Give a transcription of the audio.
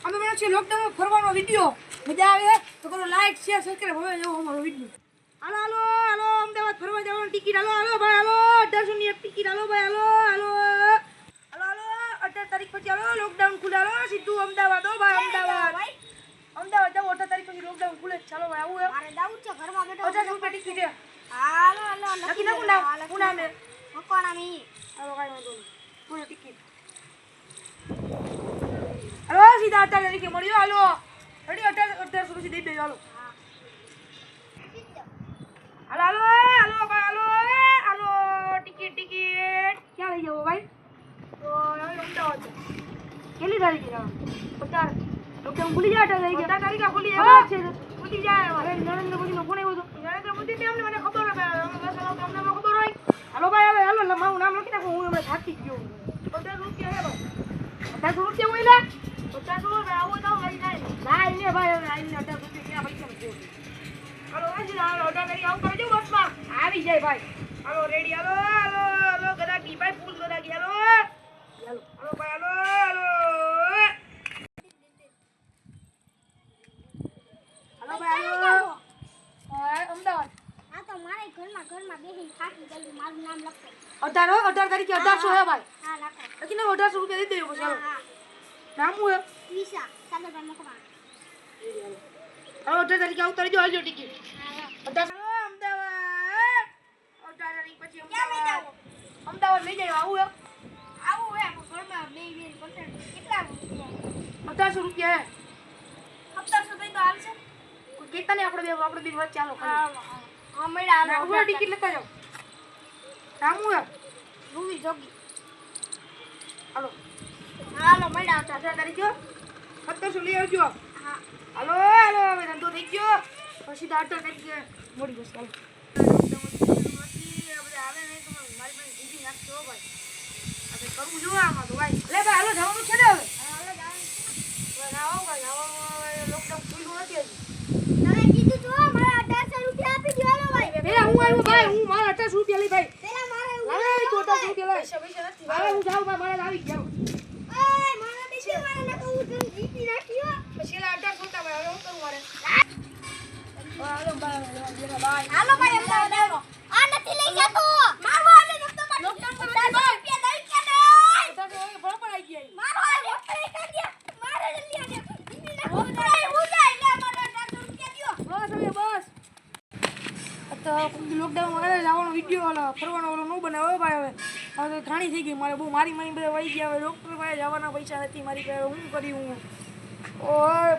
અમે બનાવ છે લોકડાઉનમાં ફરવાનો વિડિયો મજા આવે તો કરો લાઈક શેર સબસ્ક્રાઇબ હવે જો અમારો વિડિયો હાલો હાલો હાલો અમદાવાદ ફરવા જવાનું ટિકિટ હાલો હાલો ભાઈ હાલો 1800 ની એક ટિકિટ હાલો ભાઈ હાલો હાલો હાલો હાલો 18 તારીખ પછી હાલો લોકડાઉન ખુલે હાલો સીધું અમદાવાદ હો ભાઈ અમદાવાદ અમદાવાદ જાવ 18 તારીખ પછી લોકડાઉન ખુલે ચાલો ભાઈ આવું મારે દાઉદ છે ઘરમાં બેઠો 50 રૂપિયા ટિકિટ છે હાલો હાલો નક્કી ના કુના મે મકોણા મી હાલો કાઈ વાંધો નહીં પૂરી ટિકિટ હાલો સીધા 18 તારીખે મળ્યો હાલો રેડી 1800 સુધી દઈ દે હાલો હાલો હાલો હાલો ભાઈ હાલો હાલો ટિકિટ ક્યાં લઈ જાવ ભાઈ તો અમદાવાદ કેટલી તારીખે જવાનું 18 લોકડાઉન ખુલી જાય 18 તારીખે ખુલી જાય છે ખુલી જાય હવે નરેન્દ્ર મોદીનો ફોન આવ્યો તો નરેન્દ્ર મોદી ને મને ખબર હવે અમને ખબર હોય હાલો ભાઈ હવે હાલો મારું નામ લખી નાખો હું હમણાં થાકી ગયો 50 રૂપિયા હે ભાઈ 50 રૂપિયા હોય ને 50 રૂપિયા આવો તો લઈ જાય લાઈ ને ભાઈ હવે આઈને 18 રૂપિયા ક્યાં પૈસા નથી હાલો વાજી હાલો 18 તારીખે આવું કરજો બસમાં આવી જાય ભાઈ હાલો રેડી હાલો હાલો હાલો ગદાકી ભાઈ ફૂલ ગદાકી હાલો હાલો હાલો ભાઈ હાલો હાલો હાલો ભાઈ હાલો અમદાવાદ આ તો મારે ઘરમાં બેહીને ખાટી જલ્દી મારું નામ લખો 18 તારીખે 1800 હે ભાઈ હા લખો લખી ને 1800 રૂપિયા દઈ દેજો પછી હાલો નામ હું હે વિસા સાગરભાઈ મકવાણ હાલો 18 તારીખે આવું કરજો હાલજો ટિકિટ હા 18 અમદાવાદ 18 તારીખ પછી ક્યાં લઈ જાવ અમદાવાદ લઈ જાય આવું હે આવું હે ઘરમાં બે કેટલા રૂપિયા 1800 રૂપિયા હે 1700 દઈ તો આવશે કોઈ કેતા નહીં આપણે બે વચ્ચે ચાલો હા મળ્યા ના ઉપર ટિકિટ લેતા જાઓ નામ હું હે રૂવી જોગી હાલો હાલો મળ્યા 18 તારીખે 1700 લઈ આવજો હા હાલો હાલો હવે ધંધો થઈ ગયો પછી 18 તારીખે મોડી બસ ચાલો આવે નહીં તો મારી પાસે જીજી નાખતો ભાઈ આપણે કરવું જો આમાં તો ભાઈ લે ભાઈ હાલો જવાનું છે ને હવે હાલો જાવ આવો ભાઈ આવો લોકડાઉન ખુલ્લું નથી હજી તમે કીધું તો મારા 1800 રૂપિયા આપી દો હાલો ભાઈ પેલા હું આવ્યો ભાઈ હું મારા 1800 રૂપિયા લઈ ભાઈ પેલા મારે હવે 1800 રૂપિયા લઈ પૈસા નથી હવે હું જાઉં ભાઈ મારા આવી ગયા ઓય મારા દેશે મારા નકો હું જીતી નાખ્યો પછી એલા 1800 રૂપિયા ભાઈ હવે હું કરું મારે હાલો ભાઈ હાલો ભાઈ અમદાવાદ આવો આ નથી લઈ જતો મારો આજે જતો લોકડાઉન પર રૂપિયા દઈ કે નહીં તો હવે બરાબર આવી ગયા મારો આ વોટરી કાઢ્યા મારે જલ્દી આજે જીતી નાખો વોટરી હું જાય લે મારા 1800 રૂપિયા દયો બસ હવે બસ તો લોકડાઉન વગર જવાનો વિડિયો વાળો ફરવાનો વાળો નો બનાવ્યો ભાઈ હવે હવે ઘાણી થઈ ગઈ મારે બહુ મારી બધા વહી ગયા હવે ડોક્ટર પાસે જવાના પૈસા નથી મારી પાસે હું કરી હું ઓય